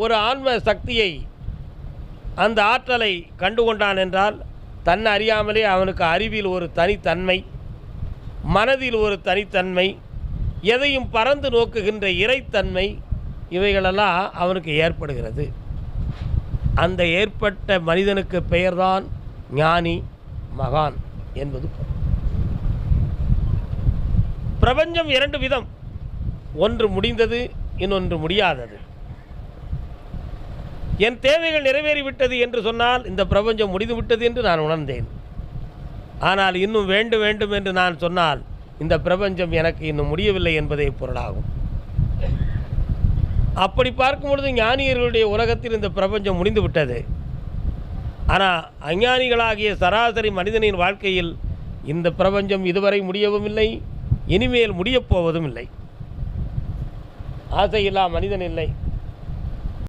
ஒரு ஆன்ம சக்தியை, அந்த ஆற்றலை கண்டுகொண்டான் என்றால் தன்னை அறியாமலே அவனுக்கு அறிவில் ஒரு தனித்தன்மை, மனதில் ஒரு தனித்தன்மை, எதையும் பறந்து நோக்குகின்ற இறைத்தன்மை, இவைகளெல்லாம் அவனுக்கு ஏற்படுகிறது. அந்த ஏற்பட்ட மனிதனுக்கு பெயர்தான் ஞானி, மகான் என்பது. பிரபஞ்சம் இரண்டு விதம், ஒன்று முடிந்தது, இன்னொன்று முடியாதது. என் தேவைகள் நிறைவேறிவிட்டது என்று சொன்னால் இந்த பிரபஞ்சம் முடிந்துவிட்டது என்று நான் உணர்ந்தேன். ஆனால் இன்னும் வேண்டும் வேண்டும் என்று நான் சொன்னால் இந்த பிரபஞ்சம் எனக்கு இன்னும் முடியவில்லை என்பதே பொருளாகும். அப்படி பார்க்கும் பொழுது ஞானியர்களுடைய உலகத்தில் இந்த பிரபஞ்சம் முடிந்து விட்டது. ஆனால் அஞ்ஞானிகளாகிய சராசரி மனிதனின் வாழ்க்கையில் இந்த பிரபஞ்சம் இதுவரை முடியவும் இல்லை, இனிமேல் முடியப்போவதும் இல்லை. ஆசையில்லா மனிதன் இல்லை.